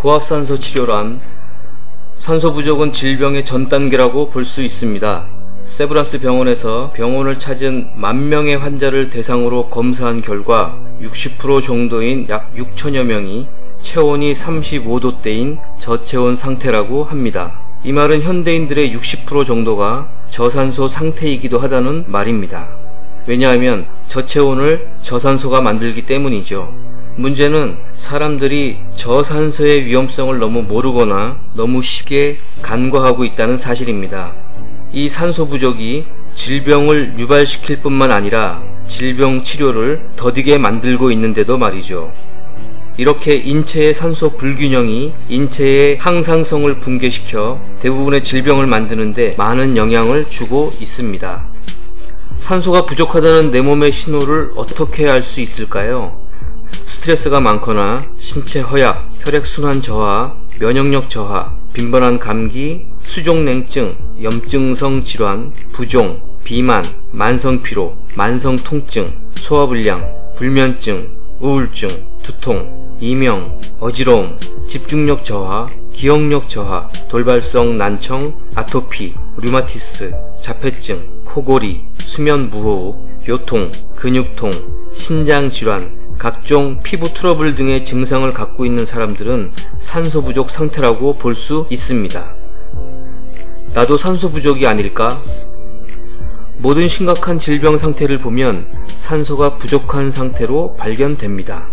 고압산소 치료란 산소 부족은 질병의 전 단계라고 볼 수 있습니다. 세브란스 병원에서 병원을 찾은 10,000명의 환자를 대상으로 검사한 결과 60% 정도인 약 6천여 명이 체온이 35도대인 저체온 상태라고 합니다. 이 말은 현대인들의 60% 정도가 저산소 상태이기도 하다는 말입니다. 왜냐하면 저체온을 저산소가 만들기 때문이죠. 문제는 사람들이 저산소의 위험성을 너무 모르거나 너무 쉽게 간과하고 있다는 사실입니다. 이 산소 부족이 질병을 유발시킬 뿐만 아니라 질병 치료를 더디게 만들고 있는데도 말이죠. 이렇게 인체의 산소 불균형이 인체의 항상성을 붕괴시켜 대부분의 질병을 만드는데 많은 영향을 주고 있습니다. 산소가 부족하다는 내 몸의 신호를 어떻게 알 수 있을까요? 스트레스가 많거나 신체 허약, 혈액순환 저하, 면역력 저하, 빈번한 감기, 수족냉증, 염증성 질환, 부종, 비만, 만성피로, 만성통증, 소화불량, 불면증, 우울증, 두통, 이명, 어지러움, 집중력 저하, 기억력 저하, 돌발성 난청, 아토피, 류마티스, 자폐증, 코골이, 수면 무호흡, 요통, 근육통, 신장질환, 각종 피부 트러블 등의 증상을 갖고 있는 사람들은 산소 부족 상태라고 볼 수 있습니다. 나도 산소 부족이 아닐까? 모든 심각한 질병 상태를 보면 산소가 부족한 상태로 발견됩니다.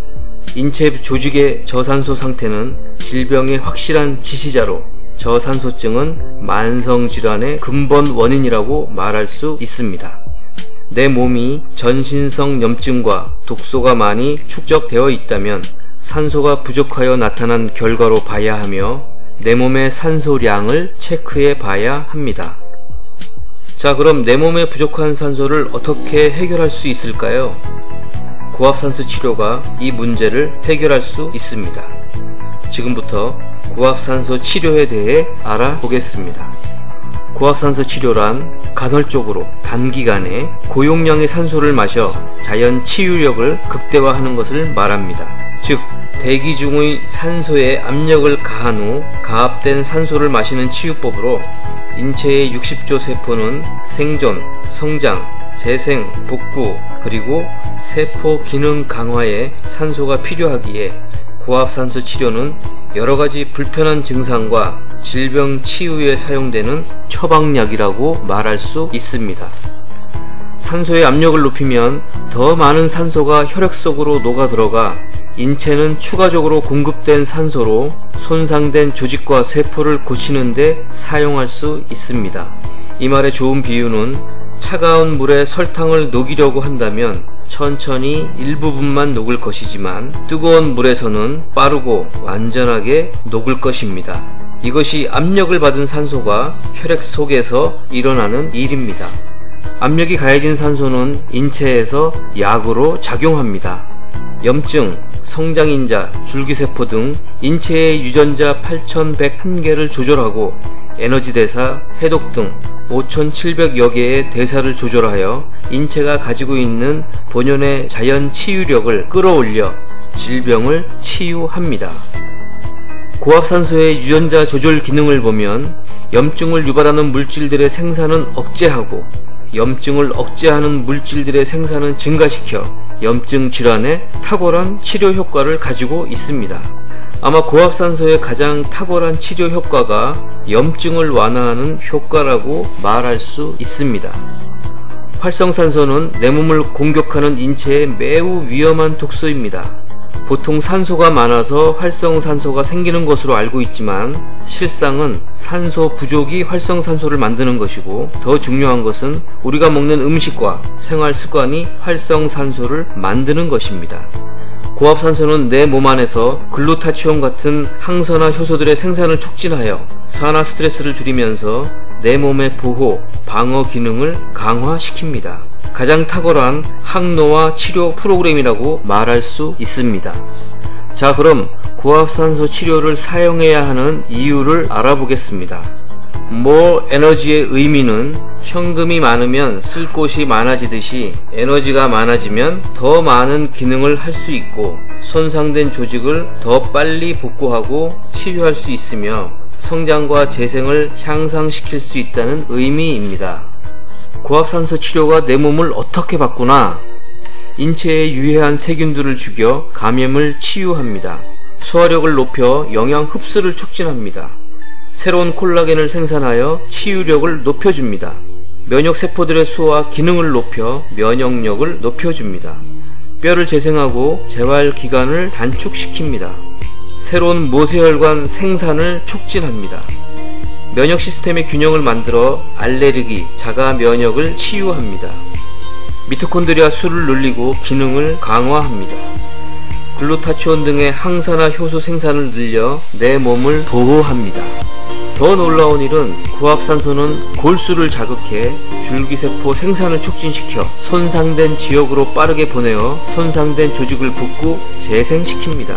인체 조직의 저산소 상태는 질병의 확실한 지시자로 저산소증은 만성질환의 근본 원인이라고 말할 수 있습니다. 내 몸이 전신성 염증과 독소가 많이 축적되어 있다면 산소가 부족하여 나타난 결과로 봐야 하며 내 몸의 산소량을 체크해 봐야 합니다. 자, 그럼 내 몸에 부족한 산소를 어떻게 해결할 수 있을까요? 고압산소 치료가 이 문제를 해결할 수 있습니다. 지금부터 고압산소 치료에 대해 알아보겠습니다. 고압산소 치료란 간헐적으로 단기간에 고용량의 산소를 마셔 자연 치유력을 극대화하는 것을 말합니다. 즉, 대기 중의 산소에 압력을 가한 후 가압된 산소를 마시는 치유법으로 인체의 60조 세포는 생존, 성장, 재생, 복구, 그리고 세포 기능 강화에 산소가 필요하기에 고압산소 치료는 여러가지 불편한 증상과 질병 치유에 사용되는 처방약이라고 말할 수 있습니다. 산소의 압력을 높이면 더 많은 산소가 혈액 속으로 녹아들어가 인체는 추가적으로 공급된 산소로 손상된 조직과 세포를 고치는 데 사용할 수 있습니다. 이 말의 좋은 비유는 차가운 물에 설탕을 녹이려고 한다면 천천히 일부분만 녹을 것이지만 뜨거운 물에서는 빠르고 완전하게 녹을 것입니다. 이것이 압력을 받은 산소가 혈액 속에서 일어나는 일입니다. 압력이 가해진 산소는 인체에서 약으로 작용합니다. 염증, 성장인자, 줄기세포 등 인체의 유전자 8101개를 조절하고 에너지 대사, 해독 등 5700여 개의 대사를 조절하여 인체가 가지고 있는 본연의 자연 치유력을 끌어올려 질병을 치유합니다. 고압산소의 유전자 조절 기능을 보면 염증을 유발하는 물질들의 생산은 억제하고 염증을 억제하는 물질들의 생산은 증가시켜 염증 질환에 탁월한 치료 효과를 가지고 있습니다. 아마 고압산소의 가장 탁월한 치료 효과가 염증을 완화하는 효과라고 말할 수 있습니다. 활성산소는 내 몸을 공격하는 인체의 매우 위험한 독소입니다. 보통 산소가 많아서 활성산소가 생기는 것으로 알고 있지만 실상은 산소 부족이 활성산소를 만드는 것이고 더 중요한 것은 우리가 먹는 음식과 생활 습관이 활성산소를 만드는 것입니다. 고압산소는 내 몸 안에서 글루타치온 같은 항산화 효소들의 생산을 촉진하여 산화 스트레스를 줄이면서 내 몸의 보호, 방어 기능을 강화시킵니다. 가장 탁월한 항노화 치료 프로그램이라고 말할 수 있습니다. 자, 그럼 고압산소 치료를 사용해야 하는 이유를 알아보겠습니다. more energy의 의미는 현금이 많으면 쓸 곳이 많아지듯이 에너지가 많아지면 더 많은 기능을 할 수 있고 손상된 조직을 더 빨리 복구하고 치료할 수 있으며 성장과 재생을 향상시킬 수 있다는 의미입니다. 고압산소 치료가 내 몸을 어떻게 바꾸나? 인체에 유해한 세균들을 죽여 감염을 치유합니다. 소화력을 높여 영양 흡수를 촉진합니다. 새로운 콜라겐을 생산하여 치유력을 높여줍니다. 면역세포들의 수와 기능을 높여 면역력을 높여줍니다. 뼈를 재생하고 재활기간을 단축시킵니다. 새로운 모세혈관 생산을 촉진합니다. 면역 시스템의 균형을 만들어 알레르기, 자가 면역을 치유합니다. 미토콘드리아 수를 늘리고 기능을 강화합니다. 글루타치온 등의 항산화 효소 생산을 늘려 내 몸을 보호합니다. 더 놀라운 일은 고압산소는 골수를 자극해 줄기세포 생산을 촉진시켜 손상된 지역으로 빠르게 보내어 손상된 조직을 복구, 재생시킵니다.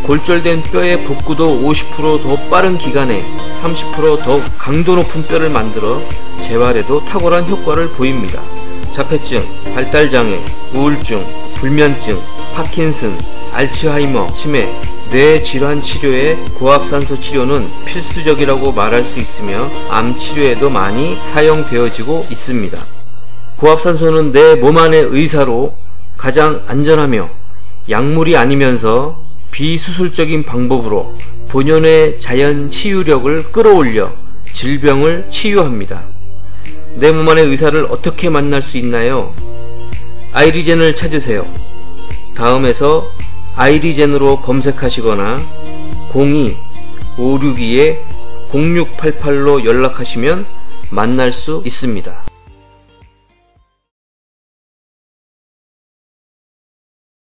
골절된 뼈의 복구도 50% 더 빠른 기간에 30% 더 강도 높은 뼈를 만들어 재활에도 탁월한 효과를 보입니다. 자폐증, 발달장애, 우울증, 불면증, 파킨슨, 알츠하이머, 치매, 뇌질환 치료에 고압산소 치료는 필수적이라고 말할 수 있으며 암 치료에도 많이 사용되어지고 있습니다. 고압산소는 내 몸 안의 의사로 가장 안전하며 약물이 아니면서 비수술적인 방법으로 본연의 자연 치유력을 끌어올려 질병을 치유합니다. 내 몸 안의 의사를 어떻게 만날 수 있나요? 아이리젠을 찾으세요. 다음에서 아이리젠으로 검색하시거나 02-562-0688로 연락하시면 만날 수 있습니다.